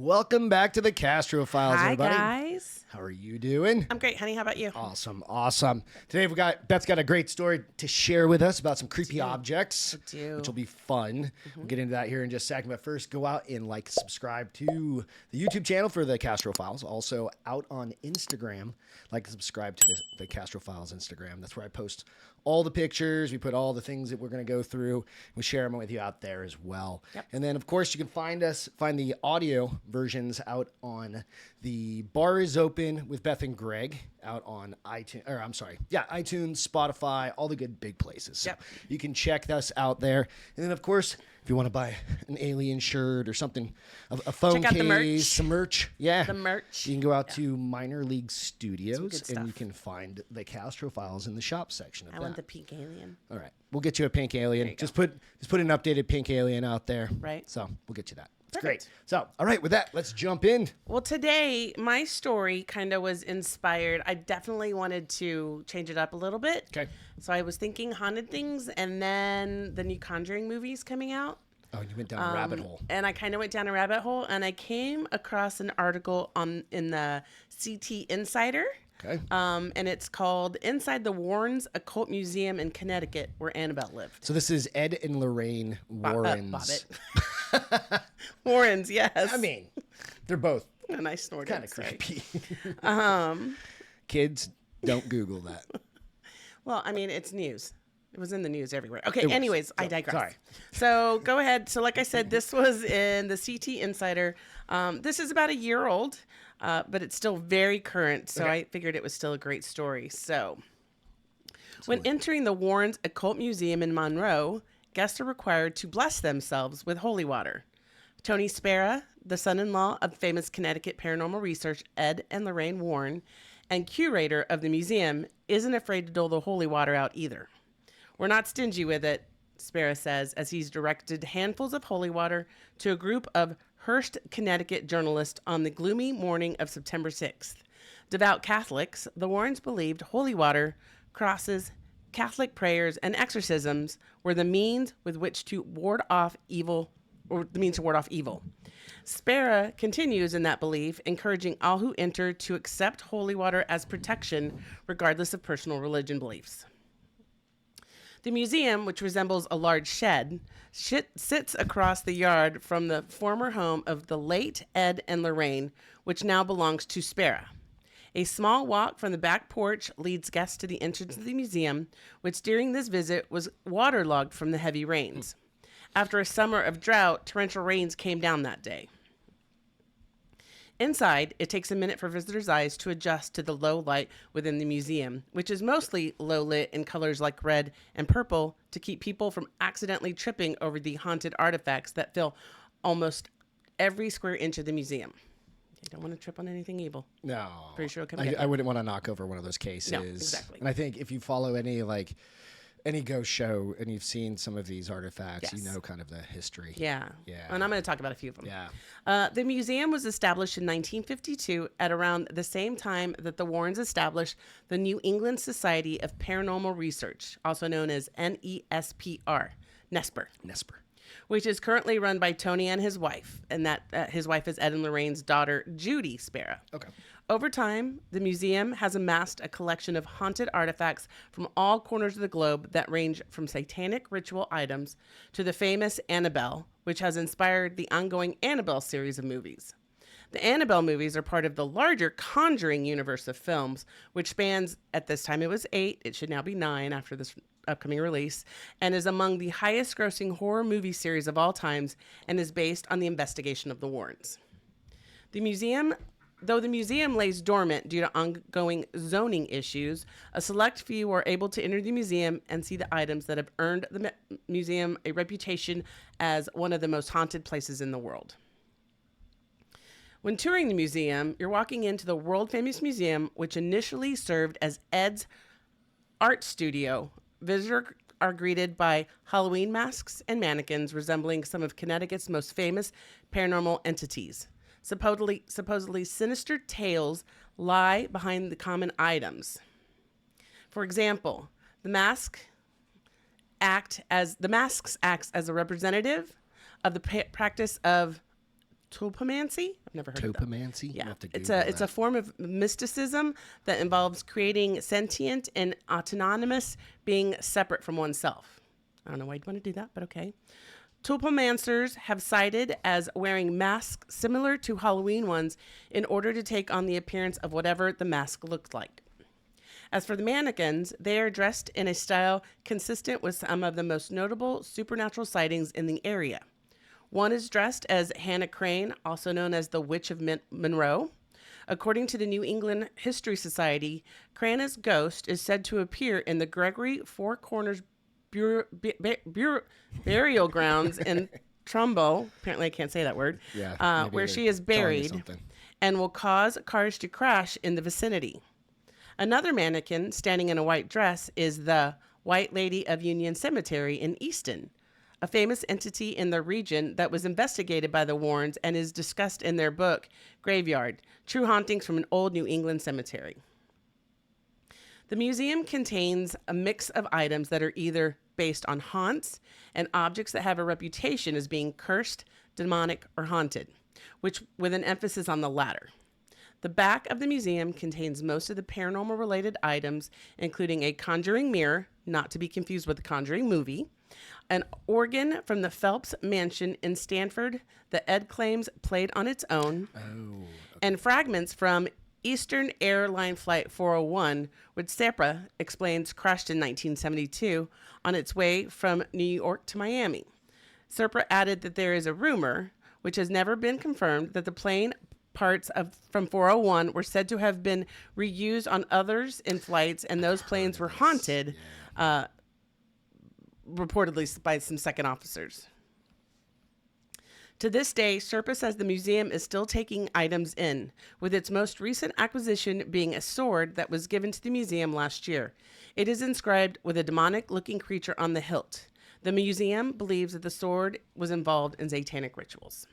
Welcome back to the Castro Files, everybody. Hi, guys. How are you doing? I'm great, honey. How about you? Awesome. Today Beth's got a great story to share with us about some creepy objects, which will be fun. We'll get into that here in just a second. But first, go out and subscribe to the YouTube channel for the Castro Files. Also out on Instagram, subscribe to the Castro Files Instagram. That's where I post all the pictures. We put all the things that we're going to go through. We share them with you out there as well. Yep. And then, of course, you can find the audio versions out on the Bar is Open with Beth and Greg out on iTunes, Spotify, all the good big places. So you can check us out there. And then, of course, if you want to buy an alien shirt or something, a phone Check out case, some merch. Yeah. The merch. You can go out to Minor League Studios Some good and you stuff. can find the Castro Files in the shop section of I that. want the pink alien. All right. We'll get you a pink alien. Just put an updated pink alien out there. Right. So we'll get you that. It's Perfect. great. So, all right, with that, let's jump in. Well, today, my story kind of was inspired. I definitely wanted to change it up a little bit. Okay. So I was thinking haunted things, and then the new Conjuring movies coming out. Oh, you went down a rabbit hole. And I kind of went down a rabbit hole, and I came across an article in the CT Insider. Okay. And it's called Inside the Warrens Occult Museum in Connecticut, where Annabelle lived. So this is Ed and Lorraine Warren's. Bobbitt. Warrens, yes. I mean, they're both And I snorted. kind of sorry. creepy. Kids, don't Google that. Well, I mean, it's news. It was in the news everywhere. Okay, anyways, I digress. Sorry. So go ahead. So like I said, this was in the CT Insider. This is about a year old, but it's still very current. So I figured it was still a great story. So when entering the Warrens Occult Museum in Monroe, guests are required to bless themselves with holy water. Tony Spera, the son-in-law of famous Connecticut paranormal research Ed and Lorraine Warren, and curator of the museum, isn't afraid to dole the holy water out either. We're not stingy with it, Spera says, as he's directed handfuls of holy water to a group of Hearst, Connecticut journalists on the gloomy morning of September 6th. Devout Catholics, the Warrens believed holy water, crosses, Catholic prayers, and exorcisms were the means with which to ward off evil, Spera continues in that belief, encouraging all who enter to accept holy water as protection, regardless of personal religion beliefs. The museum, which resembles a large shed, sits across the yard from the former home of the late Ed and Lorraine, which now belongs to Spera. A small walk from the back porch leads guests to the entrance of the museum, which during this visit was waterlogged from the heavy rains. After a summer of drought, torrential rains came down that day. Inside, it takes a minute for visitors' eyes to adjust to the low light within the museum, which is mostly low lit in colors like red and purple to keep people from accidentally tripping over the haunted artifacts that fill almost every square inch of the museum. You don't want to trip on anything evil. No. Pretty sure it'll come I wouldn't want to knock over one of those cases. No, exactly. And I think if you follow any ghost show and you've seen some of these artifacts, you know kind of the history. Yeah. And I'm going to talk about a few of them. Yeah. The museum was established in 1952 at around the same time that the Warrens established the New England Society of Paranormal Research, also known as NESPR, NESPR, which is currently run by Tony and his wife, and that his wife is Ed and Lorraine's daughter, Judy Spera. Okay. Over time, the museum has amassed a collection of haunted artifacts from all corners of the globe that range from satanic ritual items to the famous Annabelle, which has inspired the ongoing Annabelle series of movies. The Annabelle movies are part of the larger Conjuring universe of films, which spans, at this time it was 8, it should now be 9 after this upcoming release, and is among the highest grossing horror movie series of all times and is based on the investigation of the Warrens. Though the museum lays dormant due to ongoing zoning issues, a select few are able to enter the museum and see the items that have earned the museum a reputation as one of the most haunted places in the world. When touring the museum, you're walking into the world-famous museum, which initially served as Ed's art studio. Visitors are greeted by Halloween masks and mannequins resembling some of Connecticut's most famous paranormal entities. Supposedly sinister tales lie behind the common items. For example, the masks act as a representative of the practice of tulpomancy. I've never heard of that. Tulpomancy? Yeah, Have to it's Google a form of mysticism that involves creating sentient and autonomous being separate from oneself. I don't know why you'd want to do that, but okay. Tulpomancers have cited as wearing masks similar to Halloween ones in order to take on the appearance of whatever the mask looked like. As for the mannequins, they are dressed in a style consistent with some of the most notable supernatural sightings in the area. One is dressed as Hannah Crane, also known as the Witch of Monroe. According to the New England History Society, Crane's ghost is said to appear in the Gregory Four Corners burial grounds in Trumbull. Apparently, I can't say that word. Yeah, where she is buried and will cause cars to crash in the vicinity. Another mannequin standing in a white dress is the White Lady of Union Cemetery in Easton, a famous entity in the region that was investigated by the Warrens and is discussed in their book, Graveyard, True Hauntings from an Old New England Cemetery. The museum contains a mix of items that are either based on haunts and objects that have a reputation as being cursed, demonic, or haunted, which with an emphasis on the latter. The back of the museum contains most of the paranormal related items, including a conjuring mirror, not to be confused with the Conjuring movie, an organ from the Phelps Mansion in Stanford that Ed claims played on its own, and fragments from Eastern Airline Flight 401, which Serpa explains crashed in 1972 on its way from New York to Miami. Serpa added that there is a rumor, which has never been confirmed, that the plane parts from 401 were said to have been reused on others in flights, and those planes were haunted, reportedly by some second officers. To this day, Serpa says the museum is still taking items in, with its most recent acquisition being a sword that was given to the museum last year. It is inscribed with a demonic-looking creature on the hilt. The museum believes that the sword was involved in satanic rituals.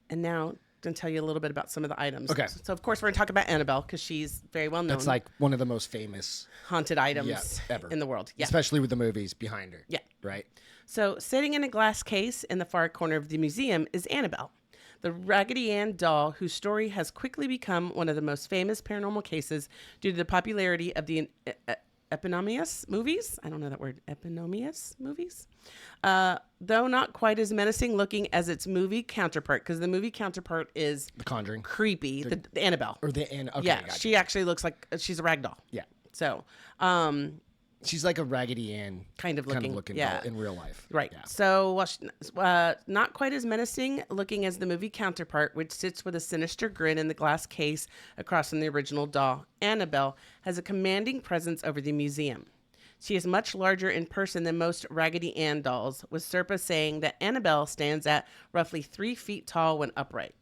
And now, I'm going to tell you a little bit about some of the items. Okay. So, of course, we're going to talk about Annabelle because she's very well known. That's like one of the most famous haunted items ever in the world. Yeah. Especially with the movies behind her. Yeah. Right? So, sitting in a glass case in the far corner of the museum is Annabelle, the Raggedy Ann doll whose story has quickly become one of the most famous paranormal cases due to the popularity of the eponymous movies. I don't know that word. Eponymous movies. Though not quite as menacing looking as its movie counterpart, because the movie counterpart is The Conjuring. creepy. The Annabelle. Or the Ann. Okay, yeah, gotcha. she actually looks like she's a rag doll. Yeah. So, She's like a Raggedy Ann kind of looking doll in real life. Right. Yeah. So, not quite as menacing looking as the movie counterpart, which sits with a sinister grin in the glass case across from the original doll. Annabelle has a commanding presence over the museum. She is much larger in person than most Raggedy Ann dolls, with Serpa saying that Annabelle stands at roughly 3 feet tall when upright.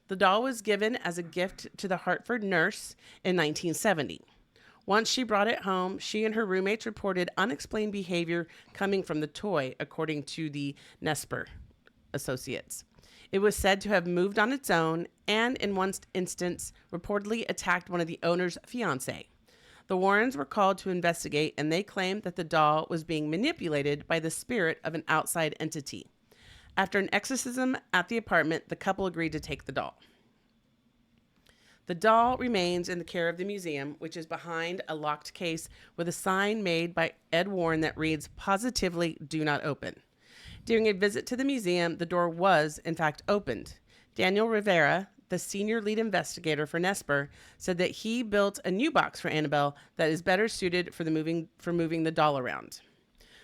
The doll was given as a gift to the Hartford nurse in 1970. Once she brought it home, she and her roommates reported unexplained behavior coming from the toy, according to the Nesper associates. It was said to have moved on its own and, in one instance, reportedly attacked one of the owner's fiancé. The Warrens were called to investigate, and they claimed that the doll was being manipulated by the spirit of an outside entity. After an exorcism at the apartment, the couple agreed to take the doll. The doll remains in the care of the museum, which is behind a locked case with a sign made by Ed Warren that reads, "Positively do not open." During a visit to the museum, the door was, in fact, opened. Daniel Rivera, the senior lead investigator for Nesper, said that he built a new box for Annabelle that is better suited for moving the doll around.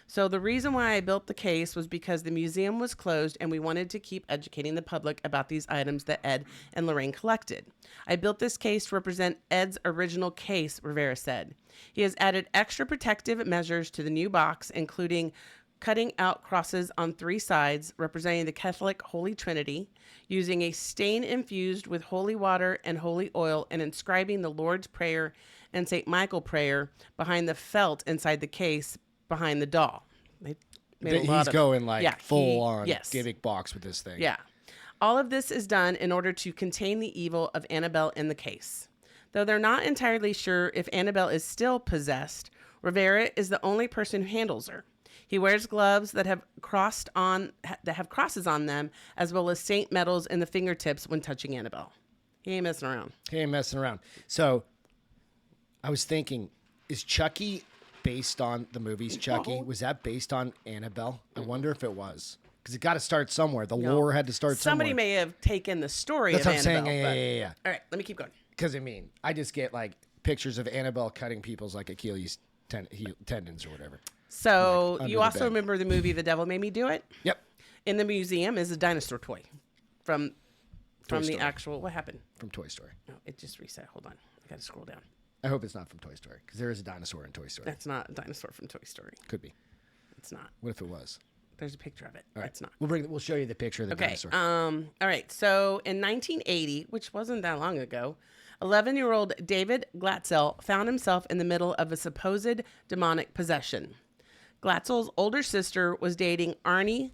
So the reason why I built the case was because the museum was closed and we wanted to keep educating the public about these items that Ed and Lorraine collected. I built this case to represent Ed's original case, Rivera said. He has added extra protective measures to the new box, including cutting out crosses on 3 sides representing the Catholic Holy Trinity, using a stain infused with holy water and holy oil, and inscribing the Lord's Prayer and St. Michael prayer behind the felt inside the case behind the doll. He's going full on gimmick box with this thing. Yeah. All of this is done in order to contain the evil of Annabelle in the case. Though they're not entirely sure if Annabelle is still possessed, Rivera is the only person who handles her. He wears gloves that have crosses on them, as well as saint medals in the fingertips when touching Annabelle. He ain't messing around. So I was thinking, is Chucky based on the movies Chucky? Was that based on Annabelle? I wonder if it was. Because it got to start somewhere. The lore had to start Somebody somewhere. may have taken the story That's of what I'm Annabelle. saying. Yeah. All right, let me keep going. Because, I mean, I just get, like, pictures of Annabelle cutting people's, like, Achilles tendons or whatever. So like, you also remember the movie The Devil Made Me Do It? Yep. In the museum is a dinosaur toy from the actual... What happened? From Toy Story. No, it just reset. Hold on. I got to scroll down. I hope it's not from Toy Story, because there is a dinosaur in Toy Story. That's not a dinosaur from Toy Story. Could be. It's not. What if it was? There's a picture of it. All right. It's not. We'll show you the picture of the dinosaur. All right. So in 1980, which wasn't that long ago, 11-year-old David Glatzel found himself in the middle of a supposed demonic possession. Glatzel's older sister was dating Arnie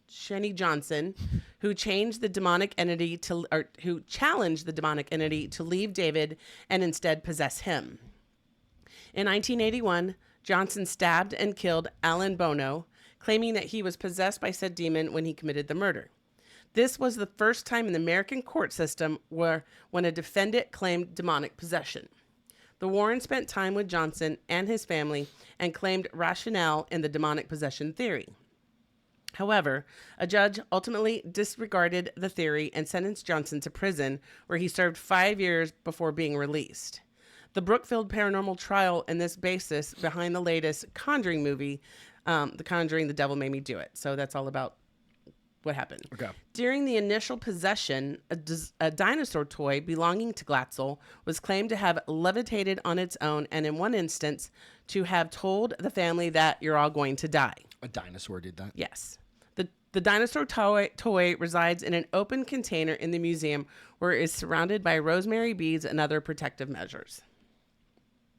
Shenny Johnson, who challenged the demonic entity to leave David and instead possess him. In 1981, Johnson stabbed and killed Alan Bono, claiming that he was possessed by said demon when he committed the murder. This was the first time in the American court system when a defendant claimed demonic possession. The Warrens spent time with Johnson and his family and claimed rationale in the demonic possession theory. However, a judge ultimately disregarded the theory and sentenced Johnson to prison, where he served 5 years before being released. The Brookfield paranormal trial and this basis behind the latest Conjuring movie, The Conjuring, The Devil Made Me Do It. So that's all about what happened. Okay. During the initial possession, a dinosaur toy belonging to Glatzel was claimed to have levitated on its own, and in one instance, to have told the family that you're all going to die. A dinosaur did that? Yes. The dinosaur toy resides in an open container in the museum where it is surrounded by rosemary beads and other protective measures.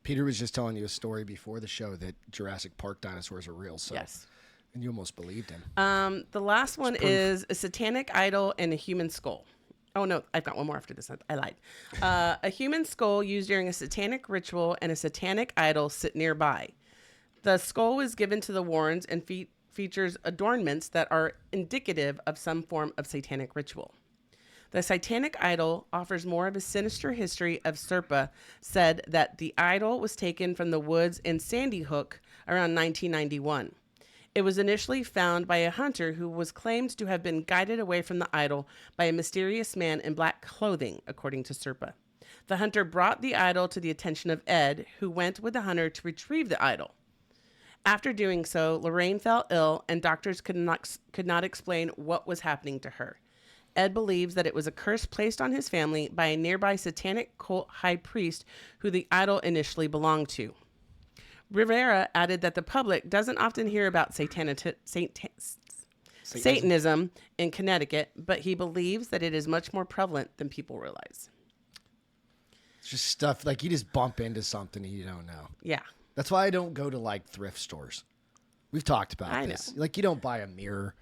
Peter was just telling you a story before the show that Jurassic Park dinosaurs are real. So. Yes. And you almost believed him. The last one is a satanic idol and a human skull. Oh, no, I've got one more after this. I lied. A human skull used during a satanic ritual and a satanic idol sit nearby. The skull was given to the Warrens and features adornments that are indicative of some form of satanic ritual. The satanic idol offers more of a sinister history of Serpa, said that the idol was taken from the woods in Sandy Hook around 1991. It was initially found by a hunter who was claimed to have been guided away from the idol by a mysterious man in black clothing, according to Serpa. The hunter brought the idol to the attention of Ed, who went with the hunter to retrieve the idol. After doing so, Lorraine fell ill, and doctors could not explain what was happening to her. Ed believes that it was a curse placed on his family by a nearby satanic cult high priest who the idol initially belonged to. Rivera added that the public doesn't often hear about Satanism in Connecticut, but he believes that it is much more prevalent than people realize. It's just stuff like you just bump into something you don't know. Yeah. That's why I don't go to like thrift stores. We've talked about I this. know. Like you don't buy a mirror.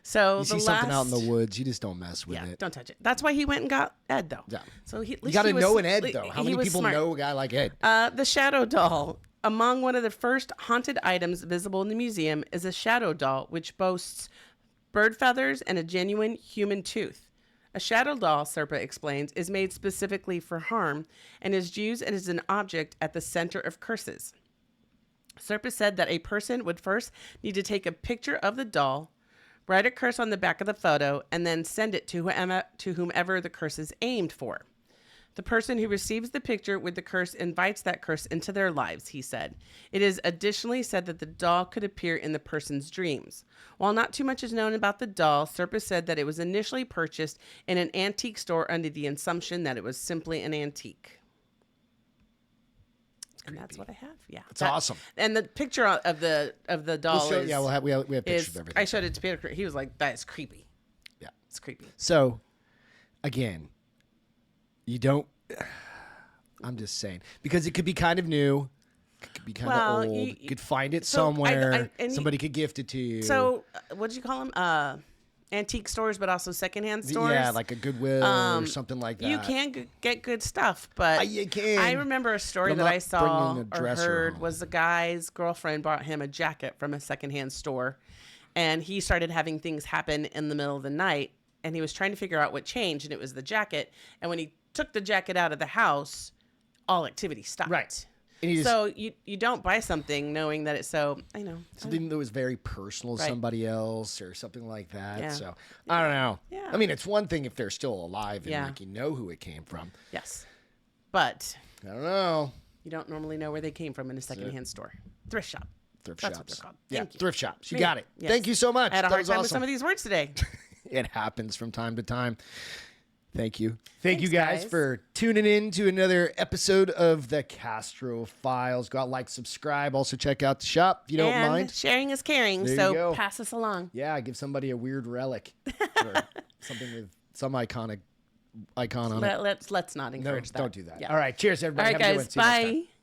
So you see something out in the woods, you just don't mess with it. Don't touch it. That's why he went and got Ed, though. Yeah. So you got to know an Ed, though. How many people know a guy like Ed? The shadow doll. Among one of the first haunted items visible in the museum is a shadow doll, which boasts bird feathers and a genuine human tooth. A shadow doll, Serpa explains, is made specifically for harm and is used as an object at the center of curses. Serpa said that a person would first need to take a picture of the doll, write a curse on the back of the photo, and then send it to whomever the curse is aimed for. The person who receives the picture with the curse invites that curse into their lives, he said. It is additionally said that the doll could appear in the person's dreams. While not too much is known about the doll, Serpa said that it was initially purchased in an antique store under the assumption that it was simply an antique. And that's what I have. Yeah, it's awesome. And the picture of the doll is we have pictures of everything. I showed it to Peter. He was like, "That is creepy." Yeah, it's creepy. So, again, you don't. I'm just saying because it could be kind of new, it could be kind of old. You could find it somewhere. Somebody could gift it to you. So, what did you call him? antique stores, but also secondhand stores. Yeah, like a Goodwill or something like that. You can get good stuff, but you can. I remember a story But I'm that I not saw bringing a or dresser heard home. was the guy's girlfriend bought him a jacket from a secondhand store, and he started having things happen in the middle of the night, and he was trying to figure out what changed, and it was the jacket. And when he took the jacket out of the house, all activity stopped. Right. And So you don't buy something knowing that it's something that was very personal to Right. somebody else or something like that. Yeah. So I don't know. Yeah. I mean, it's one thing if they're still alive and Yeah. like you know who it came from. Yes, but I don't know. you don't normally know where they came from in a secondhand store, thrift shop. Thrift That's shops. what they're called. Yeah, Thank you. thrift shops. You Yeah. got it. Yes. Thank you so much. I had a That hard was time awesome. with some of these words today. It happens from time to time. Thank you. Thank you Thanks, guys guys. for tuning in to another episode of the Castro Files. Go out, like, subscribe. Also check out the shop if you don't And mind. sharing is caring, There you so go. pass us along. Yeah, give somebody a weird relic or something with some icon on it. Let's not encourage that. Don't do that. Yeah. All right. Cheers, All everybody. right, Have a good guys. one. See you next time. Bye.